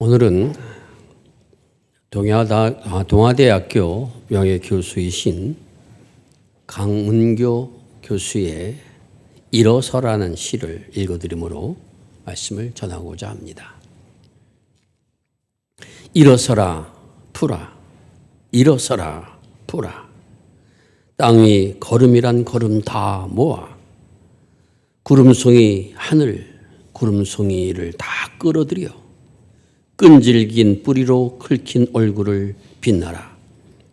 오늘은 동아대학교 명예교수이신 강은교 교수의 일어서라는 시를 읽어드리므로 말씀을 전하고자 합니다. 일어서라 푸라, 일어서라 푸라. 땅 위 걸음이란 걸음 다 모아 구름송이 하늘 구름송이를 다 끌어들여 끈질긴 뿌리로 긁힌 얼굴을 빛나라.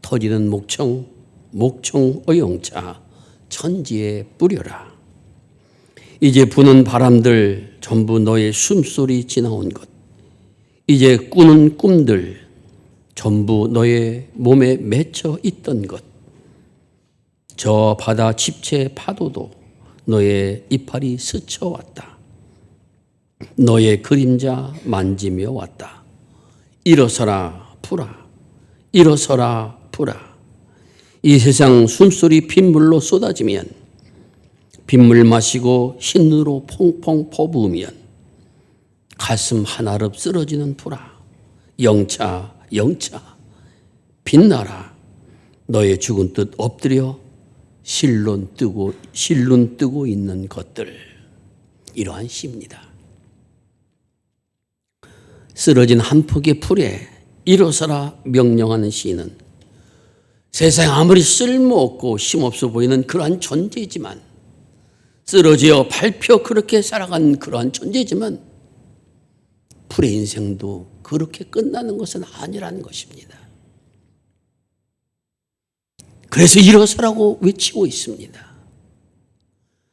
터지는 목청 어영차 천지에 뿌려라. 이제 부는 바람들 전부 너의 숨소리 지나온 것, 이제 꾸는 꿈들 전부 너의 몸에 맺혀 있던 것, 저 바다 집체 파도도 너의 이파리 스쳐왔다. 너의 그림자 만지며 왔다. 일어서라 푸라, 일어서라 푸라. 이 세상 숨소리 빗물로 쏟아지면, 빗물 마시고 흰으로 퐁퐁 퍼부으면 가슴 한아릅 쓰러지는 푸라. 영차 빛나라. 너의 죽은 뜻 엎드려 실눈 뜨고 있는 것들. 이러한 시입니다. 쓰러진 한 폭의 풀에 일어서라 명령하는 시인은 세상에 아무리 쓸모없고 힘없어 보이는 그러한 존재지만, 쓰러져 밟혀 그렇게 살아간 그러한 존재지만 풀의 인생도 그렇게 끝나는 것은 아니라는 것입니다. 그래서 일어서라고 외치고 있습니다.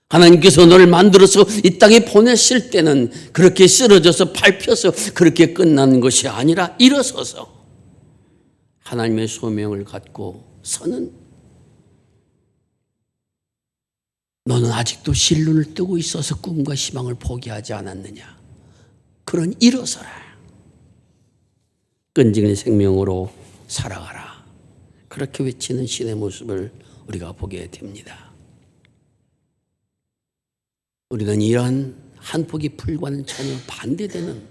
하나님께서 너를 만들어서 이 땅에 보냈을 때는 그렇게 쓰러져서 밟혀서 그렇게 끝나는 것이 아니라 일어서서 하나님의 소명을 갖고 서는, 너는 아직도 실눈을 뜨고 있어서 꿈과 희망을 포기하지 않았느냐. 그런 일어서라. 끈질긴 생명으로 살아가라. 그렇게 외치는 신의 모습을 우리가 보게 됩니다. 우리는 이러한 한 폭의 풀과는 전혀 반대되는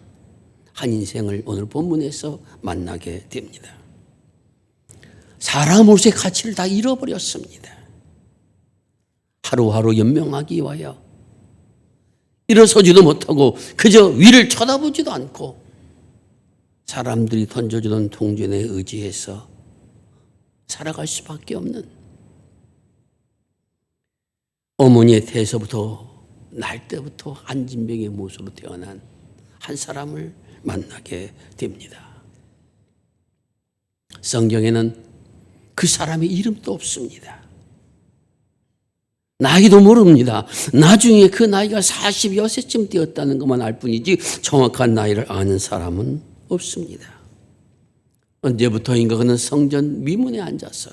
한 인생을 오늘 본문에서 만나게 됩니다. 사람 옷의 가치를 다 잃어버렸습니다. 하루하루 연명하기 위하여 일어서지도 못하고 그저 위를 쳐다보지도 않고 사람들이 던져주는 동전에 의지해서 살아갈 수밖에 없는, 어머니의 태에서부터 날 때부터 안진병의 모습으로 태어난 한 사람을 만나게 됩니다. 성경에는 그 사람의 이름도 없습니다. 나이도 모릅니다. 나중에 그 나이가 40여세쯤 되었다는 것만 알 뿐이지 정확한 나이를 아는 사람은 없습니다. 언제부터인가 그는 성전 미문에 앉아서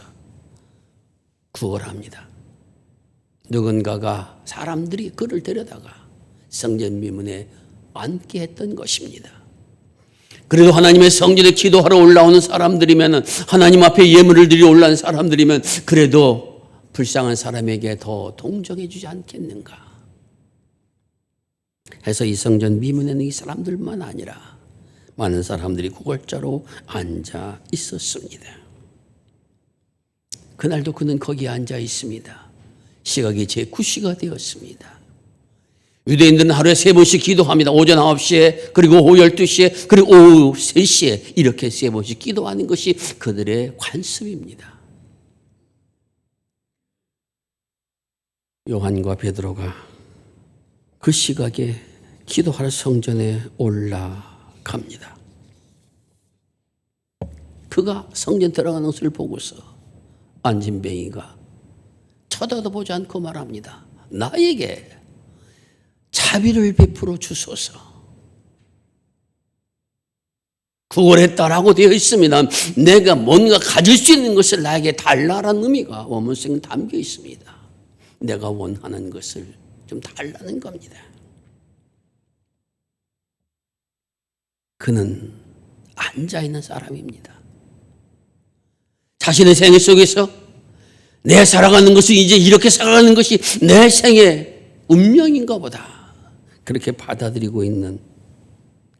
구걸합니다. 누군가가, 사람들이 그를 데려다가 성전 미문에 앉게 했던 것입니다. 그래도 하나님의 성전에 기도하러 올라오는 사람들이면, 하나님 앞에 예물을 드리러 올라온 사람들이면 그래도 불쌍한 사람에게 더 동정해 주지 않겠는가 해서 이 성전 미문에는 이 사람들만 아니라 많은 사람들이 구걸자로 앉아 있었습니다. 그날도 그는 거기에 앉아 있습니다. 시각이 제9시가 되었습니다. 유대인들은 하루에 3번씩 기도합니다. 오전 9시에, 그리고 오후 12시에, 그리고 오후 3시에 이렇게 3번씩 기도하는 것이 그들의 관습입니다. 요한과 베드로가 그 시각에 기도할 성전에 올라갑니다. 그가 성전 들어가는 것을 보고서 안진뱅이가 쳐다도 보지 않고 말합니다. 나에게 자비를 베풀어 주소서. 구걸했다라고 되어 있습니다. 내가 뭔가 가질 수 있는 것을 나에게 달라라는 의미가 원문성에 담겨 있습니다. 내가 원하는 것을 좀 달라는 겁니다. 그는 앉아있는 사람입니다. 자신의 생애 속에서 내 살아가는 것이, 이제 이렇게 살아가는 것이 내 생의 운명인가 보다, 그렇게 받아들이고 있는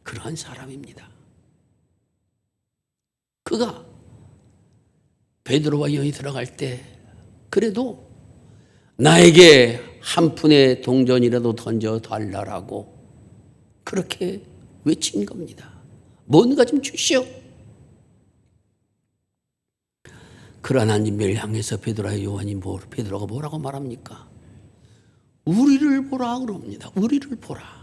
그러한 사람입니다. 그가 베드로와 요한이 들어갈 때 그래도 나에게 한 푼의 동전이라도 던져 달라라고 그렇게 외친 겁니다. 뭔가 좀 주시오. 그러한 안진뱅이를 향해서 베드로와 요한이 베드로가 뭐라고 말합니까? 우리를 보라 그럽니다. 우리를 보라.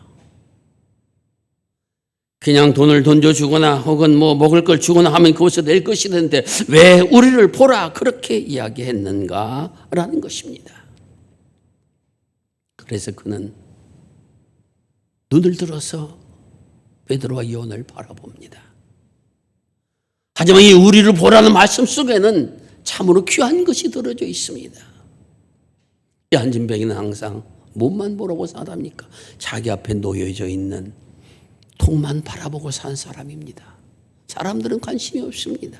그냥 돈을 던져주거나 혹은 뭐 먹을 걸 주거나 하면 그것을 낼 것이던데 왜 우리를 보라 그렇게 이야기했는가라는 것입니다. 그래서 그는 눈을 들어서 베드로와 요한을 바라봅니다. 하지만 이 우리를 보라는 말씀 속에는 참으로 귀한 것이 들어져 있습니다. 이 안진뱅이는 항상 몸만 보라고 사답니까? 자기 앞에 놓여져 있는 통만 바라보고 산 사람입니다. 사람들은 관심이 없습니다.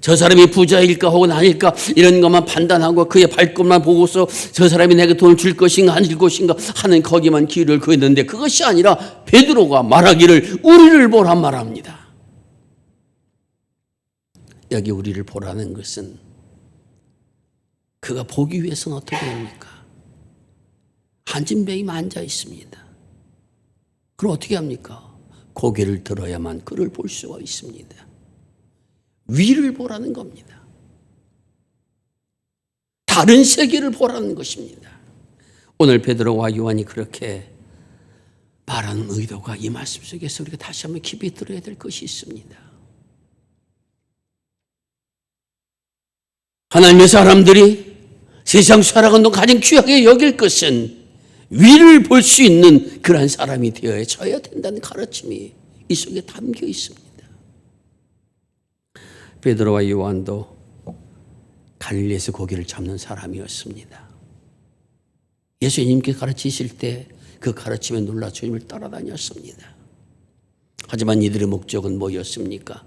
저 사람이 부자일까 혹은 아닐까 이런 것만 판단하고 그의 발걸음만 보고서 저 사람이 내게 돈을 줄 것인가 안 줄 것인가 하는 거기만 기회를 구했는데 그것이 아니라 베드로가 말하기를 우리를 보라 말합니다. 여기 우리를 보라는 것은 그가 보기 위해서는 어떻게 됩니까? 안진뱅이만 앉아 있습니다. 그럼 어떻게 합니까? 고개를 들어야만 그를 볼 수가 있습니다. 위를 보라는 겁니다. 다른 세계를 보라는 것입니다. 오늘 베드로와 요한이 그렇게 말하는 의도가 이 말씀 속에서 우리가 다시 한번 깊이 들어야 될 것이 있습니다. 하나님의 사람들이 세상 살아가는 동안 가장 귀하게 여길 것은 위를 볼 수 있는 그러한 사람이 되어져야 된다는 가르침이 이 속에 담겨 있습니다. 베드로와 요한도 갈릴리에서 고기를 잡는 사람이었습니다. 예수님께 가르치실 때 그 가르침에 놀라 주님을 따라다녔습니다. 하지만 이들의 목적은 뭐였습니까?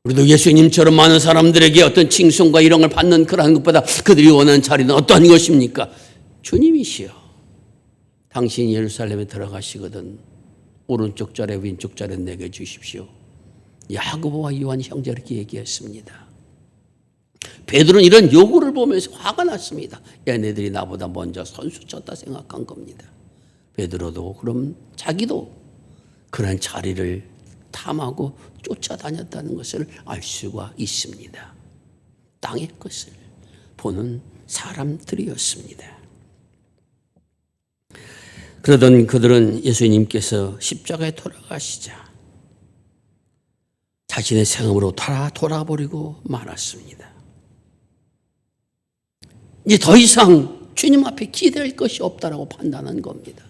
우리도 예수님처럼 많은 사람들에게 어떤 칭송과 이런 걸 받는 그러한 것보다 그들이 원하는 자리는 어떠한 것입니까? 주님이시여, 당신이 예루살렘에 들어가시거든 오른쪽 자리 왼쪽 자리 내게 주십시오. 야고보와 요한 형제 이렇게 얘기했습니다. 베드로는 이런 요구를 보면서 화가 났습니다. 얘네들이 나보다 먼저 선수 쳤다 생각한 겁니다. 베드로도 그럼 자기도 그런 자리를 탐하고 쫓아다녔다는 것을 알 수가 있습니다. 땅의 것을 보는 사람들이었습니다. 그러던 그들은 예수님께서 십자가에 돌아가시자 자신의 생업으로 돌아버리고 말았습니다. 이제 더 이상 주님 앞에 기대할 것이 없다라고 판단한 겁니다.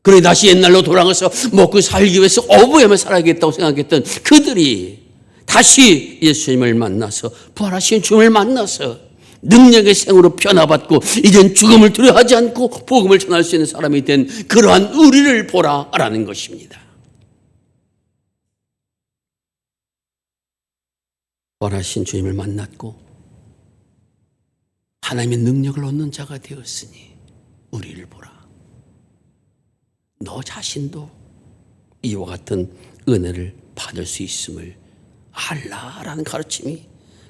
그래 다시 옛날로 돌아가서 먹고 살기 위해서 어부에만 살아야겠다고 생각했던 그들이 다시 예수님을 만나서 부활하신 주님을 만나서 능력의 생으로 변화받고 이젠 죽음을 두려워하지 않고 복음을 전할 수 있는 사람이 된 그러한 우리를 보라라는 것입니다. 부활하신 주님을 만났고 하나님의 능력을 얻는 자가 되었으니 우리를 보라. 너 자신도 이와 같은 은혜를 받을 수 있음을 알라라는 가르침이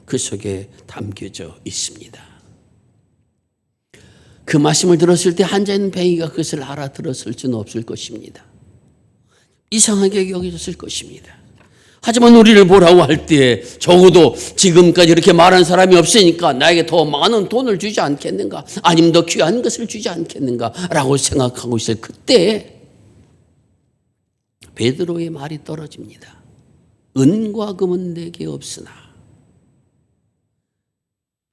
그 속에 담겨져 있습니다. 그 말씀을 들었을 때 앉아있는 뱅이가 그것을 알아들었을 수는 없을 것입니다. 이상하게 여겨졌을 것입니다. 하지만 우리를 보라고 할 때 적어도 지금까지 이렇게 말한 사람이 없으니까 나에게 더 많은 돈을 주지 않겠는가? 아니면 더 귀한 것을 주지 않겠는가? 라고 생각하고 있어요. 그때 베드로의 말이 떨어집니다. 은과 금은 내게 없으나.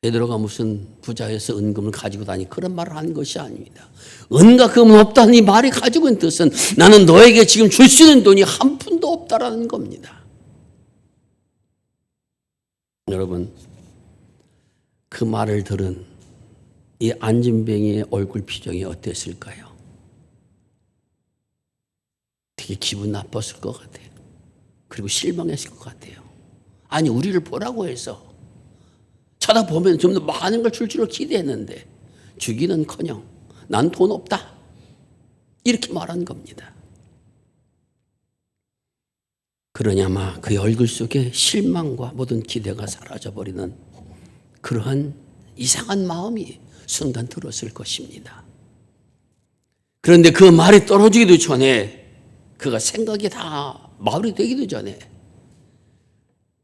베드로가 무슨 부자여서 은금을 가지고 다니 그런 말을 하는 것이 아닙니다. 은과 금은 없다는 이 말이 가지고 있는 뜻은 나는 너에게 지금 줄 수 있는 돈이 한 푼도 없다라는 겁니다. 여러분, 그 말을 들은 이 안진뱅이의 얼굴 표정이 어땠을까요? 되게 기분 나빴을 것 같아요. 그리고 실망했을 것 같아요. 아니 우리를 보라고 해서 쳐다보면 좀 더 많은 걸 줄 줄을 기대했는데 주기는커녕 난 돈 없다 이렇게 말한 겁니다. 그러니 아마 그의 얼굴 속에 실망과 모든 기대가 사라져버리는 그러한 이상한 마음이 순간 들었을 것입니다. 그런데 그 말이 떨어지기도 전에, 그가 생각이 다 마무리 되기도 전에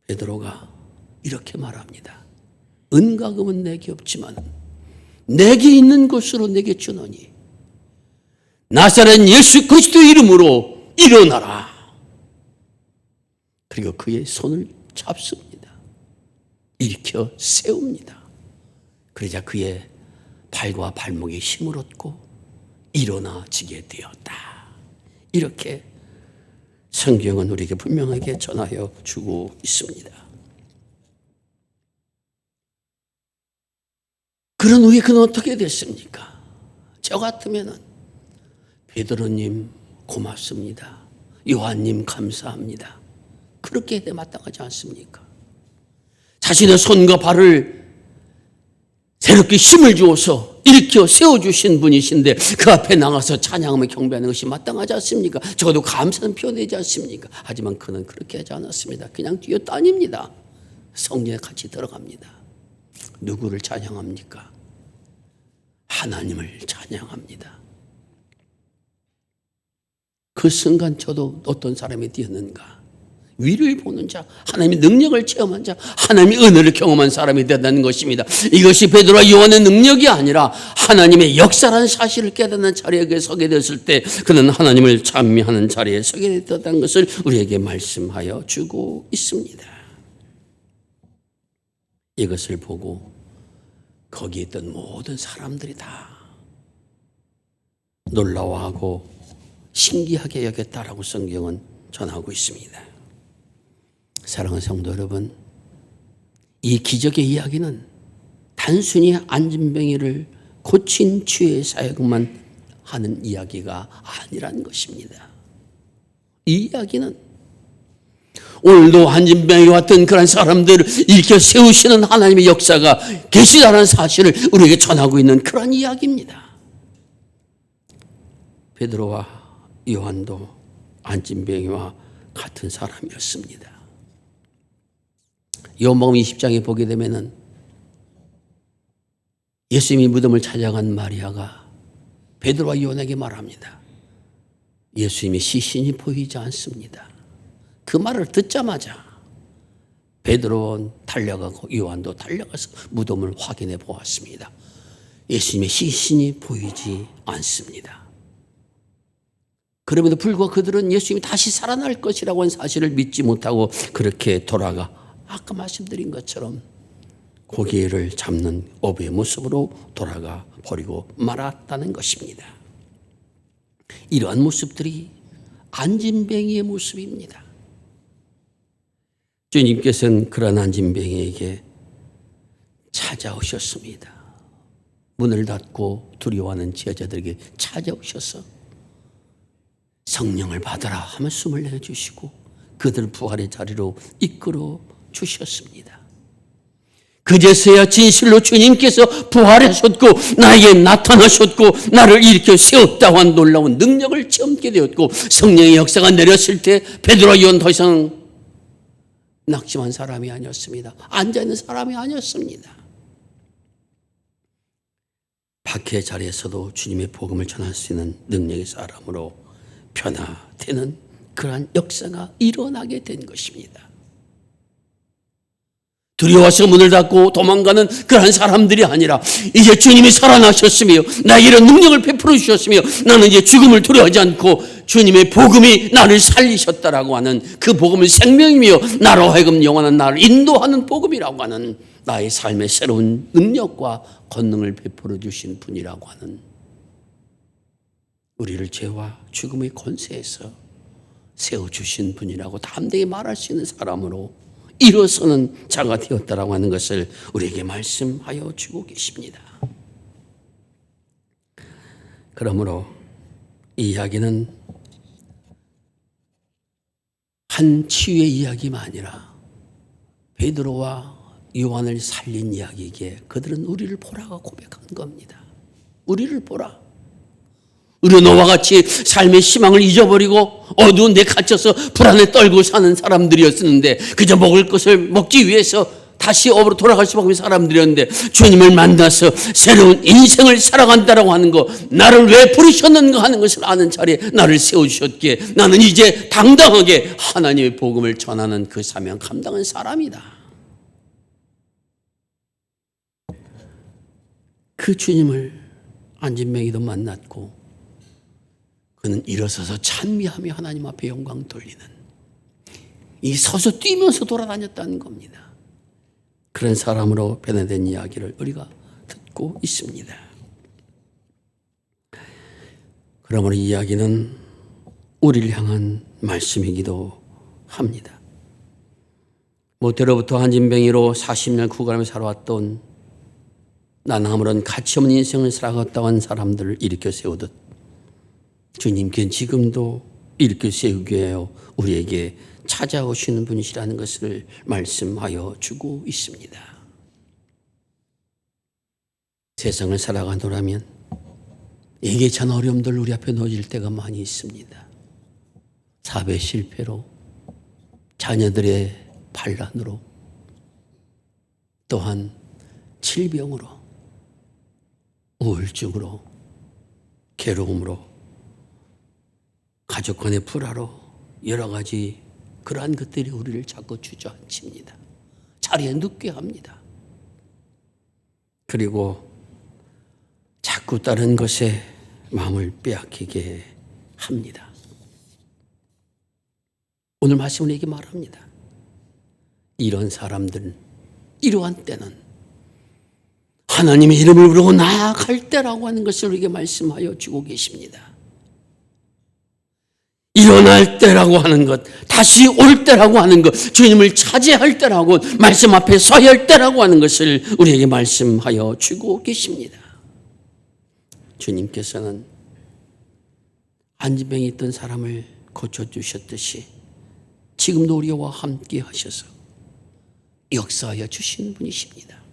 베드로가 이렇게 말합니다. 은과 금은 내게 없지만 내게 있는 것으로 내게 주노니 나사렛 예수 그리스도 이름으로 일어나라. 그리고 그의 손을 잡습니다. 일으켜 세웁니다. 그러자 그의 발과 발목에 힘을 얻고 일어나지게 되었다. 이렇게 성경은 우리에게 분명하게 전하여 주고 있습니다. 그런 후에 그는 어떻게 됐습니까? 저 같으면은 베드로님 고맙습니다. 요한님 감사합니다. 그렇게 해야 마땅하지 않습니까? 자신의 손과 발을 새롭게 힘을 주어서 일으켜 세워주신 분이신데 그 앞에 나가서 찬양하며 경배하는 것이 마땅하지 않습니까? 적어도 감사는 표현되지 않습니까? 하지만 그는 그렇게 하지 않았습니다. 그냥 뛰어다닙니다. 성전에 같이 들어갑니다. 누구를 찬양합니까? 하나님을 찬양합니다. 그 순간 저도 어떤 사람이 되었는가? 위를 보는 자, 하나님의 능력을 체험한 자, 하나님의 은혜를 경험한 사람이 된다는 것입니다. 이것이 베드로와 요한의 능력이 아니라 하나님의 역사라는 사실을 깨닫는 자리에 서게 됐을 때 그는 하나님을 찬미하는 자리에 서게 됐다는 것을 우리에게 말씀하여 주고 있습니다. 이것을 보고 거기에 있던 모든 사람들이 다 놀라워하고 신기하게 여겼다라고 성경은 전하고 있습니다. 사랑하는 성도 여러분, 이 기적의 이야기는 단순히 안진뱅이를 고친 주의 사역만 하는 이야기가 아니라는 것입니다. 이 이야기는 오늘도 안진뱅이와 같은 그런 사람들을 일으켜 세우시는 하나님의 역사가 계시다는 사실을 우리에게 전하고 있는 그런 이야기입니다. 베드로와 요한도 안진뱅이와 같은 사람이었습니다. 요한복음 20장에 보게 되면은 예수님이 무덤을 찾아간 마리아가 베드로와 요한에게 말합니다. 예수님의 시신이 보이지 않습니다. 그 말을 듣자마자 베드로는 달려가고 요한도 달려가서 무덤을 확인해 보았습니다. 예수님의 시신이 보이지 않습니다. 그럼에도 불구하고 그들은 예수님이 다시 살아날 것이라고 하는 사실을 믿지 못하고 그렇게 돌아가 아까 말씀드린 것처럼 고기를 잡는 어부의 모습으로 돌아가 버리고 말았다는 것입니다. 이러한 모습들이 안진뱅이의 모습입니다. 주님께서는 그런 안진뱅이에게 찾아오셨습니다. 문을 닫고 두려워하는 제자들에게 찾아오셔서 성령을 받아라 하며 숨을 내주시고 그들 부활의 자리로 이끌어 주셨습니다. 그제서야 진실로 주님께서 부활하셨고 나에게 나타나셨고 나를 일으켜 세웠다고 한 놀라운 능력을 체험하게 되었고 성령의 역사가 내렸을 때 베드로와 요한 더 이상 낙심한 사람이 아니었습니다. 앉아있는 사람이 아니었습니다. 박해의 자리에서도 주님의 복음을 전할 수 있는 능력의 사람으로 변화되는 그러한 역사가 일어나게 된 것입니다. 두려워서 문을 닫고 도망가는 그러한 사람들이 아니라 이제 주님이 살아나셨으며 나에게 이런 능력을 베풀어 주셨으며 나는 이제 죽음을 두려워하지 않고 주님의 복음이 나를 살리셨다라고 하는 그 복음은 생명이며 나로 하여금 영원한 나를 인도하는 복음이라고 하는 나의 삶의 새로운 능력과 권능을 베풀어 주신 분이라고 하는 우리를 죄와 죽음의 권세에서 세워주신 분이라고 담대히 말할 수 있는 사람으로 일어서는 자가 되었다라고 하는 것을 우리에게 말씀하여 주고 계십니다. 그러므로 이 이야기는 한 치유의 이야기가 아니라 베드로와 요한을 살린 이야기이기에 그들은 우리를 보라고 고백한 겁니다. 우리를 보라. 우리 너와 같이 삶의 희망을 잊어버리고 어두운 데 갇혀서 불안에 떨고 사는 사람들이었는데, 그저 먹을 것을 먹기 위해서 다시 업으로 돌아갈 수밖에 없는 사람들이었는데, 주님을 만나서 새로운 인생을 살아간다라고 하는 거, 나를 왜 부르셨는가 하는 것을 아는 자리에 나를 세워주셨기에 나는 이제 당당하게 하나님의 복음을 전하는 그 사명 감당한 사람이다. 그 주님을 안진뱅이도 만났고, 그는 일어서서 찬미하며 하나님 앞에 영광 돌리는, 이 서서 뛰면서 돌아다녔다는 겁니다. 그런 사람으로 변화된 이야기를 우리가 듣고 있습니다. 그러므로 이 이야기는 우리를 향한 말씀이기도 합니다. 모태로부터 한진뱅이로 40년 구간을 살아왔던, 나는 아무런 가치 없는 인생을 살아갔다고 한 사람들을 일으켜 세우듯 주님께는 지금도 일으켜 세우기 위하여 우리에게 찾아오시는 분이시라는 것을 말씀하여 주고 있습니다. 세상을 살아가노라면 예기치 않은 어려움들 우리 앞에 놓여질 때가 많이 있습니다. 사업의 실패로, 자녀들의 반란으로, 또한 질병으로, 우울증으로, 괴로움으로, 가족 간의 불화로, 여러 가지 그러한 것들이 우리를 자꾸 주저앉힙니다. 자리에 눕게 합니다. 그리고 자꾸 다른 것에 마음을 빼앗기게 합니다. 오늘 말씀은 이렇게 말합니다. 이런 사람들은 이러한 때는 하나님의 이름을 부르고 나아갈 때라고 하는 것을 우리에게 말씀하여 주고 계십니다. 일어날 때라고 하는 것, 다시 올 때라고 하는 것, 주님을 차지할 때라고, 말씀 앞에 서야 할 때라고 하는 것을 우리에게 말씀하여 주고 계십니다. 주님께서는 안진뱅이 있던 사람을 고쳐주셨듯이 지금도 우리와 함께 하셔서 역사하여 주시는 분이십니다.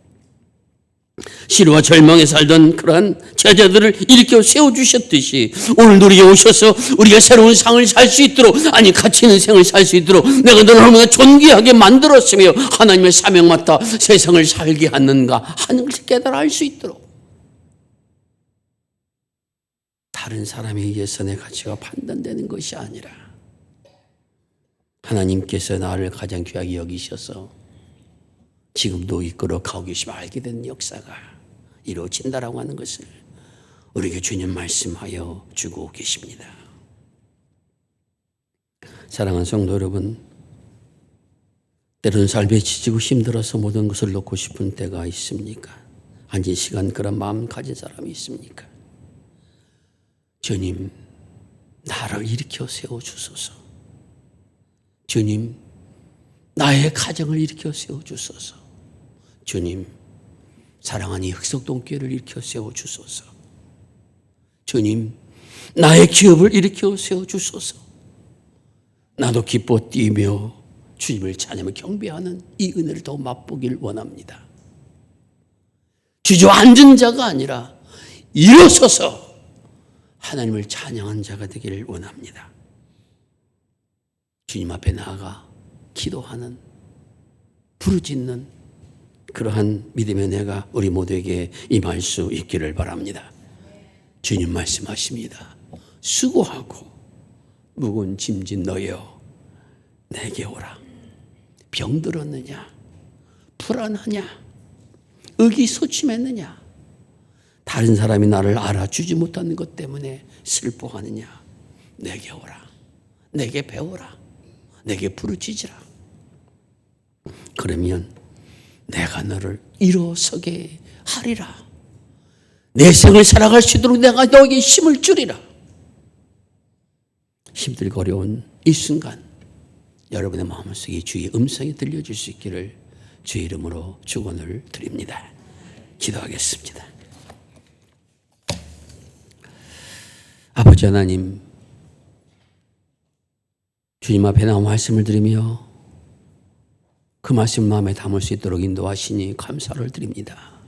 시루와 절망에 살던 그러한 제자들을 일으켜 세워주셨듯이 오늘도 우리에게 오셔서 우리가 새로운 상을 살 수 있도록, 아니 가치 있는 생을 살 수 있도록 내가 너를 얼마나 존귀하게 만들었으며 하나님의 사명 맡아 세상을 살게 하는가 하는 것을 깨달아 알 수 있도록, 다른 사람에 의해서 내 가치가 판단되는 것이 아니라 하나님께서 나를 가장 귀하게 여기셔서 지금도 이끌어 가고 계시면 알게 되는 역사가 이루어진다라고 하는 것을 우리에게 주님 말씀하여 주고 계십니다. 사랑하는 성도 여러분, 때로는 삶에 지치고 힘들어서 모든 것을 놓고 싶은 때가 있습니까? 한지 시간 그런 마음 가진 사람이 있습니까? 주님, 나를 일으켜 세워주소서. 주님, 나의 가정을 일으켜 세워주소서. 주님, 사랑하는 이 흑석동교회를 일으켜 세워주소서. 주님, 나의 기업을 일으켜 세워주소서. 나도 기뻐 뛰며 주님을 찬양하며 경배하는 이 은혜를 더 맛보길 원합니다. 주저앉은 자가 아니라 일어서서 하나님을 찬양한 자가 되기를 원합니다. 주님 앞에 나아가 기도하는, 부르짖는 그러한 믿음의 은혜가 우리 모두에게 임할 수 있기를 바랍니다. 주님 말씀하십니다. 수고하고 무거운 짐진 너여 내게 오라. 병들었느냐? 불안하냐? 의기소침했느냐? 다른 사람이 나를 알아주지 못하는 것 때문에 슬퍼하느냐? 내게 오라. 내게 배워라. 내게 부르짖으라. 그러면 내가 너를 일어서게 하리라. 내 생을 살아갈 수 있도록 내가 너에게 힘을 주리라. 힘들고 어려운 이 순간 여러분의 마음속에 주의 음성이 들려질 수 있기를 주의 이름으로 축원을 드립니다. 기도하겠습니다. 아버지 하나님, 주님 앞에 나와 말씀을 드리며 그 말씀 마음에 담을 수 있도록 인도하시니 감사를 드립니다.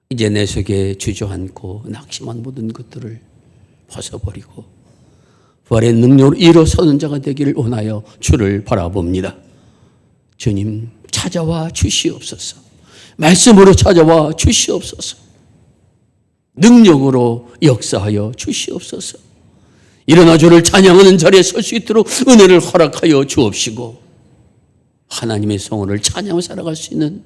이제 내 속에 주저앉고 낙심한 모든 것들을 벗어버리고 부활의 능력으로 일어서는 자가 되기를 원하여 주를 바라봅니다. 주님 찾아와 주시옵소서. 말씀으로 찾아와 주시옵소서. 능력으로 역사하여 주시옵소서. 일어나 주를 찬양하는 자리에 설 수 있도록 은혜를 허락하여 주옵시고 하나님의 성호를 찬양하며 살아갈 수 있는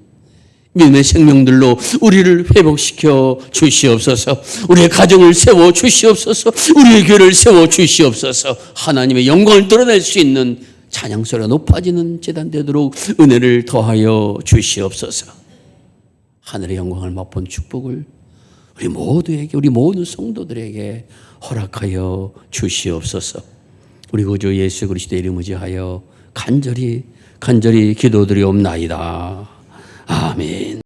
믿음의 생명들로 우리를 회복시켜 주시옵소서. 우리의 가정을 세워 주시옵소서. 우리의 교회를 세워 주시옵소서. 하나님의 영광을 드러낼 수 있는 찬양소리가 높아지는 제단 되도록 은혜를 더하여 주시옵소서. 하늘의 영광을 맛본 축복을 우리 모두에게, 우리 모든 성도들에게 허락하여 주시옵소서. 우리 구주 예수 그리스도의 이름을 의지하여 간절히 기도드리옵나이다. 아멘.